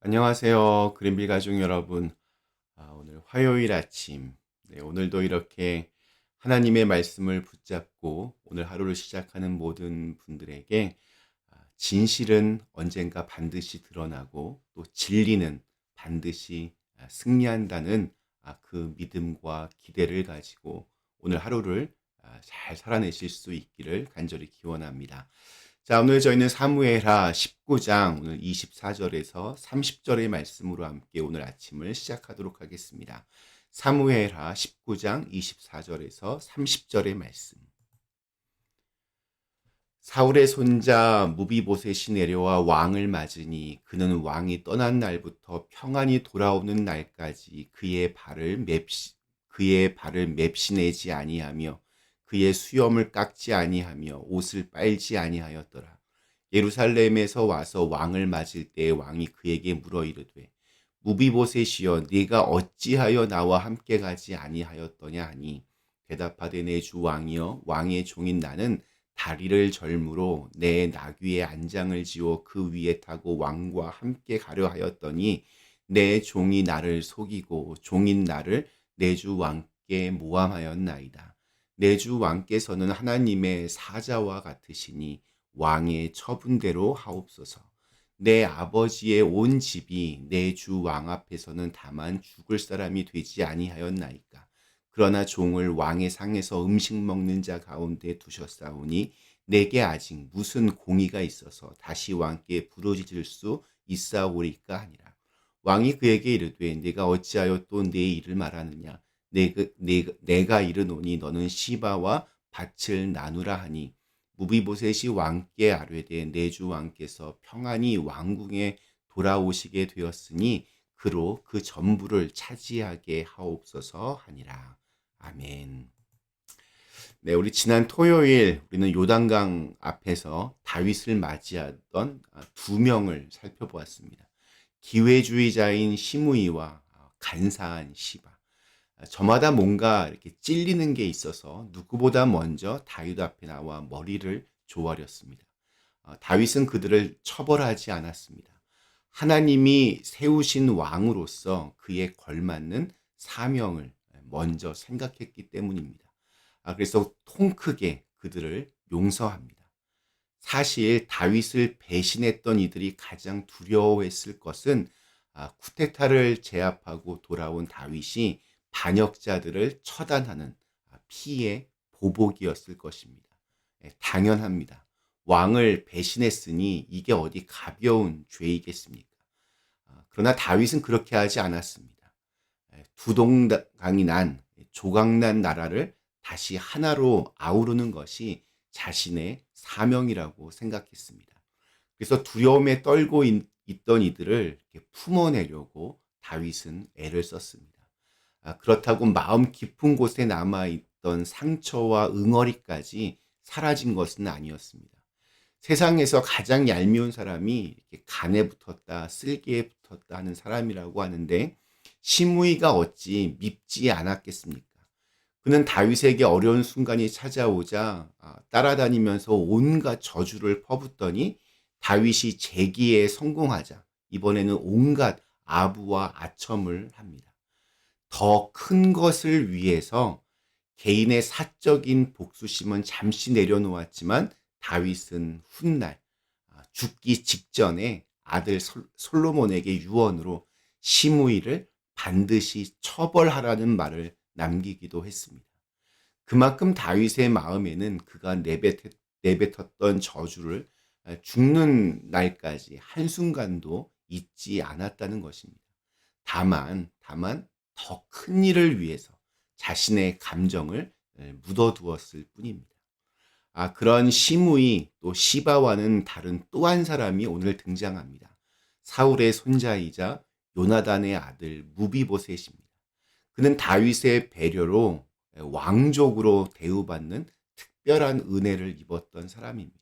안녕하세요. 그린빌 가족 여러분. 오늘 화요일 아침. 네, 오늘도 이렇게 하나님의 말씀을 붙잡고 오늘 하루를 시작하는 모든 분들에게 진실은 언젠가 반드시 드러나고 또 진리는 반드시 승리한다는 그 믿음과 기대를 가지고 오늘 하루를 잘 살아내실 수 있기를 간절히 기원합니다. 자, 오늘 저희는 사무엘하 19장 오늘 24절에서 30절의 말씀으로 함께 오늘 아침을 시작하도록 하겠습니다. 사무엘하 19장 24절에서 30절의 말씀. 사울의 손자 무비보셋이 내려와 왕을 맞으니 그는 왕이 떠난 날부터 평안히 돌아오는 날까지 그의 발을 맵시내지 아니하며 그의 수염을 깎지 아니하며 옷을 빨지 아니하였더라. 예루살렘에서 와서 왕을 맞을 때 왕이 그에게 물어 이르되 무비보셋이여 네가 어찌하여 나와 함께 가지 아니하였더냐 하니 대답하되 내 주 왕이여 왕의 종인 나는 다리를 절무로 내 나귀의 안장을 지어 그 위에 타고 왕과 함께 가려 하였더니 내 종이 나를 속이고 종인 나를 내 주 왕께 모함하였나이다. 내 주 왕께서는 하나님의 사자와 같으시니 왕의 처분대로 하옵소서. 내 아버지의 온 집이 내 주 왕 앞에서는 다만 죽을 사람이 되지 아니하였나이까. 그러나 종을 왕의 상에서 음식 먹는 자 가운데 두셨사오니 내게 아직 무슨 공의가 있어서 다시 왕께 부르짖을 수 있사오리까 하니라. 왕이 그에게 이르되 내가 어찌하여 또 내 일을 말하느냐. 내가 이르노니 너는 시바와 밭을 나누라 하니 무비보셋이 왕께 아뢰되 내 주 왕께서 평안히 왕궁에 돌아오시게 되었으니 그로 그 전부를 차지하게 하옵소서 하니라. 아멘. 네, 우리 지난 토요일 우리는 요단강 앞에서 다윗을 맞이하던 두 명을 살펴보았습니다. 기회주의자인 시므이와 간사한 시바. 저마다 뭔가 이렇게 찔리는 게 있어서 누구보다 먼저 다윗 앞에 나와 머리를 조아렸습니다. 다윗은 그들을 처벌하지 않았습니다. 하나님이 세우신 왕으로서 그에 걸맞는 사명을 먼저 생각했기 때문입니다. 그래서 통 크게 그들을 용서합니다. 사실 다윗을 배신했던 이들이 가장 두려워했을 것은 쿠데타를 제압하고 돌아온 다윗이 반역자들을 처단하는 피의 보복이었을 것입니다. 당연합니다. 왕을 배신했으니 이게 어디 가벼운 죄이겠습니까? 그러나 다윗은 그렇게 하지 않았습니다. 두동강이 난 조각난 나라를 다시 하나로 아우르는 것이 자신의 사명이라고 생각했습니다. 그래서 두려움에 떨고 있던 이들을 품어내려고 다윗은 애를 썼습니다. 그렇다고 마음 깊은 곳에 남아있던 상처와 응어리까지 사라진 것은 아니었습니다. 세상에서 가장 얄미운 사람이 이렇게 간에 붙었다, 쓸개에 붙었다 하는 사람이라고 하는데 시므이가 어찌 밉지 않았겠습니까? 그는 다윗에게 어려운 순간이 찾아오자 따라다니면서 온갖 저주를 퍼붓더니 다윗이 재기에 성공하자 이번에는 온갖 아부와 아첨을 합니다. 더 큰 것을 위해서 개인의 사적인 복수심은 잠시 내려놓았지만 다윗은 훗날 죽기 직전에 아들 솔로몬에게 유언으로 시므이를 반드시 처벌하라는 말을 남기기도 했습니다. 그만큼 다윗의 마음에는 그가 내뱉었던 저주를 죽는 날까지 한순간도 잊지 않았다는 것입니다. 다만 더 큰 일을 위해서 자신의 감정을 묻어두었을 뿐입니다. 그런 시므이 또 시바와는 다른 또 한 사람이 오늘 등장합니다. 사울의 손자이자 요나단의 아들 무비보셋입니다. 그는 다윗의 배려로 왕족으로 대우받는 특별한 은혜를 입었던 사람입니다.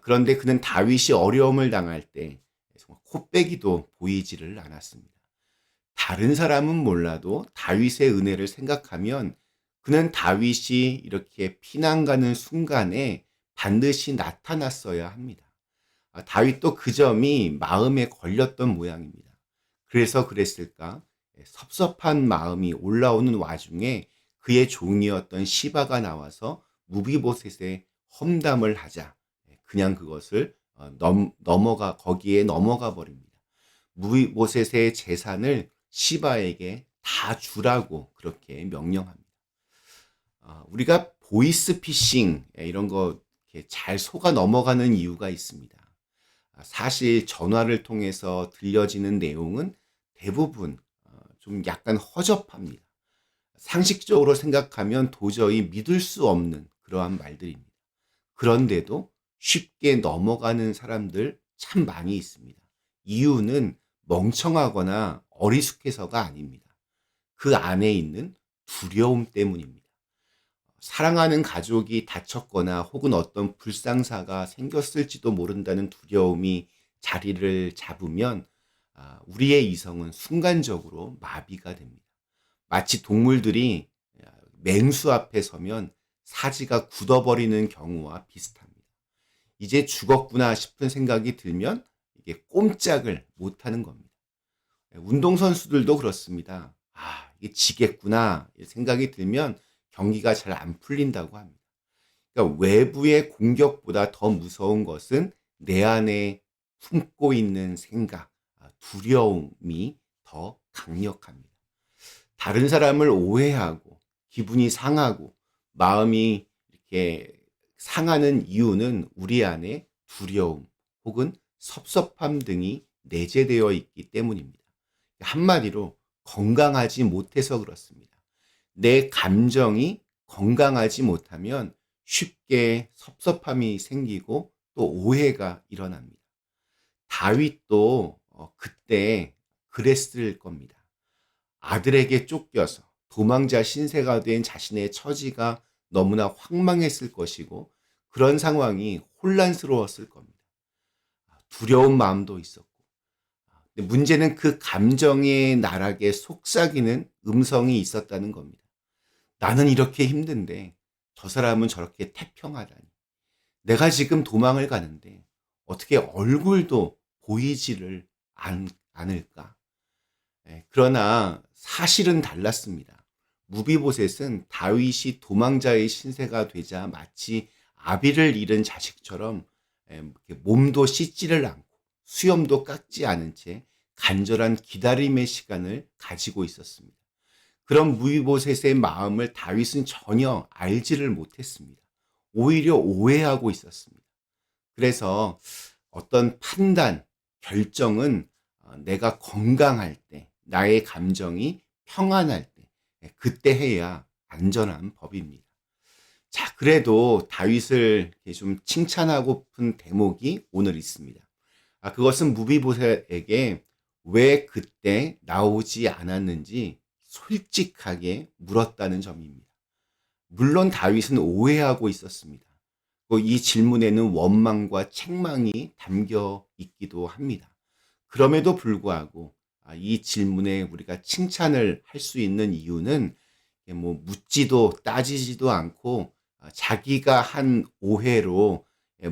그런데 그는 다윗이 어려움을 당할 때 정말 코빼기도 보이지를 않았습니다. 다른 사람은 몰라도 다윗의 은혜를 생각하면 그는 다윗이 이렇게 피난 가는 순간에 반드시 나타났어야 합니다. 다윗도 그 점이 마음에 걸렸던 모양입니다. 그래서 그랬을까? 섭섭한 마음이 올라오는 와중에 그의 종이었던 시바가 나와서 무비보셋의 험담을 하자 그냥 그것을 거기에 넘어가 버립니다. 무비보셋의 재산을 시바에게 다 주라고 그렇게 명령합니다. 우리가 보이스피싱 이런 거 이렇게 잘 속아 넘어가는 이유가 있습니다. 사실 전화를 통해서 들려지는 내용은 대부분 좀 약간 허접합니다. 상식적으로 생각하면 도저히 믿을 수 없는 그러한 말들입니다. 그런데도 쉽게 넘어가는 사람들 참 많이 있습니다. 이유는 멍청하거나 어리숙해서가 아닙니다. 그 안에 있는 두려움 때문입니다. 사랑하는 가족이 다쳤거나 혹은 어떤 불상사가 생겼을지도 모른다는 두려움이 자리를 잡으면 우리의 이성은 순간적으로 마비가 됩니다. 마치 동물들이 맹수 앞에 서면 사지가 굳어버리는 경우와 비슷합니다. 이제 죽었구나 싶은 생각이 들면 이게 꼼짝을 못하는 겁니다. 운동선수들도 그렇습니다. 이게 지겠구나 생각이 들면 경기가 잘 안 풀린다고 합니다. 그러니까 외부의 공격보다 더 무서운 것은 내 안에 품고 있는 생각, 두려움이 더 강력합니다. 다른 사람을 오해하고 기분이 상하고 마음이 이렇게 상하는 이유는 우리 안에 두려움 혹은 섭섭함 등이 내재되어 있기 때문입니다. 한마디로 건강하지 못해서 그렇습니다. 내 감정이 건강하지 못하면 쉽게 섭섭함이 생기고 또 오해가 일어납니다. 다윗도 그때 그랬을 겁니다. 아들에게 쫓겨서 도망자 신세가 된 자신의 처지가 너무나 황망했을 것이고 그런 상황이 혼란스러웠을 겁니다. 두려운 마음도 있었고 문제는 그 감정의 나락에 속삭이는 음성이 있었다는 겁니다. 나는 이렇게 힘든데 저 사람은 저렇게 태평하다니. 내가 지금 도망을 가는데 어떻게 얼굴도 보이지를 않을까? 그러나 사실은 달랐습니다. 무비보셋은 다윗이 도망자의 신세가 되자 마치 아비를 잃은 자식처럼 몸도 씻지를 않고 수염도 깎지 않은 채 간절한 기다림의 시간을 가지고 있었습니다. 그런 무비보셋의 마음을 다윗은 전혀 알지를 못했습니다. 오히려 오해하고 있었습니다. 그래서 어떤 판단, 결정은 내가 건강할 때, 나의 감정이 평안할 때, 그때 해야 안전한 법입니다. 자, 그래도 다윗을 좀 칭찬하고픈 대목이 오늘 있습니다. 그것은 무비보셋에게 왜 그때 나오지 않았는지 솔직하게 물었다는 점입니다. 물론 다윗은 오해하고 있었습니다. 이 질문에는 원망과 책망이 담겨 있기도 합니다. 그럼에도 불구하고 이 질문에 우리가 칭찬을 할 수 있는 이유는 묻지도 따지지도 않고 자기가 한 오해로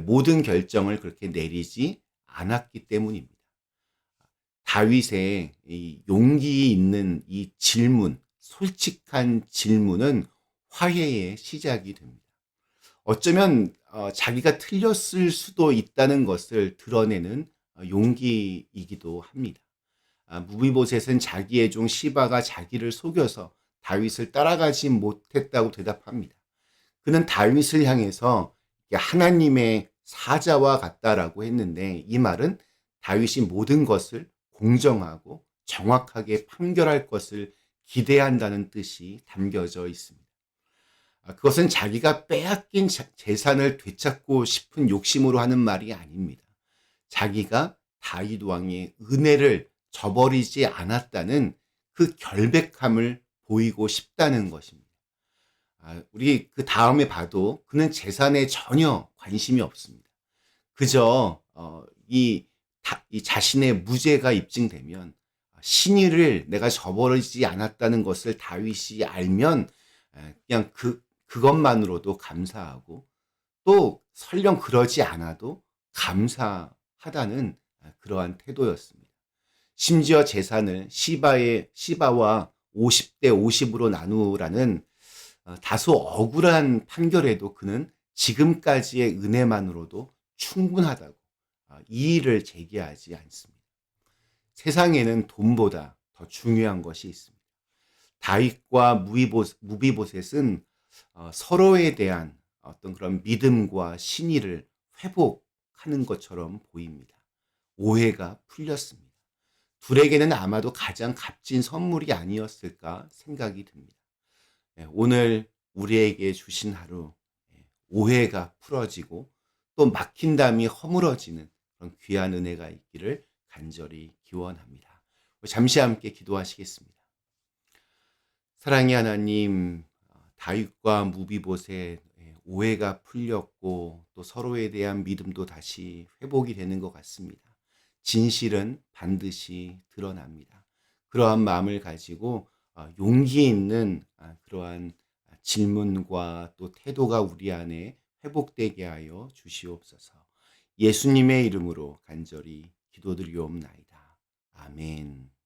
모든 결정을 그렇게 내리지 않았기 때문입니다. 다윗의 이 용기 있는 이 질문, 솔직한 질문은 화해의 시작이 됩니다. 어쩌면 자기가 틀렸을 수도 있다는 것을 드러내는 용기이기도 합니다. 무비보셋은 자기의 종 시바가 자기를 속여서 다윗을 따라가지 못했다고 대답합니다. 그는 다윗을 향해서 하나님의 사자와 같다라고 했는데 이 말은 다윗이 모든 것을 공정하고 정확하게 판결할 것을 기대한다는 뜻이 담겨져 있습니다. 그것은 자기가 빼앗긴 재산을 되찾고 싶은 욕심으로 하는 말이 아닙니다. 자기가 다윗 왕의 은혜를 저버리지 않았다는 그 결백함을 보이고 싶다는 것입니다. 우리 그 다음에 봐도 그는 재산에 전혀 관심이 없습니다. 그저 이 자신의 무죄가 입증되면 신의를 내가 저버리지 않았다는 것을 다윗이 알면 그냥 그것만으로도 감사하고 또 설령 그러지 않아도 감사하는 하다는 그러한 태도였습니다. 심지어 재산을 시바와 50대 50으로 나누라는 다소 억울한 판결에도 그는 지금까지의 은혜만으로도 충분하다고 이의를 제기하지 않습니다. 세상에는 돈보다 더 중요한 것이 있습니다. 다윗과 무비보셋은 서로에 대한 어떤 그런 믿음과 신의를 회복하는 것처럼 보입니다. 오해가 풀렸습니다. 둘에게는 아마도 가장 값진 선물이 아니었을까 생각이 듭니다. 오늘 우리에게 주신 하루, 오해가 풀어지고 또 막힌 담이 허물어지는 그런 귀한 은혜가 있기를 간절히 기원합니다. 잠시 함께 기도하시겠습니다. 사랑의 하나님, 다윗과 무비보셋 오해가 풀렸고 또 서로에 대한 믿음도 다시 회복이 되는 것 같습니다. 진실은 반드시 드러납니다. 그러한 마음을 가지고 용기 있는 그러한 질문과 또 태도가 우리 안에 회복되게 하여 주시옵소서. 예수님의 이름으로 간절히 기도드리옵나이다. 아멘.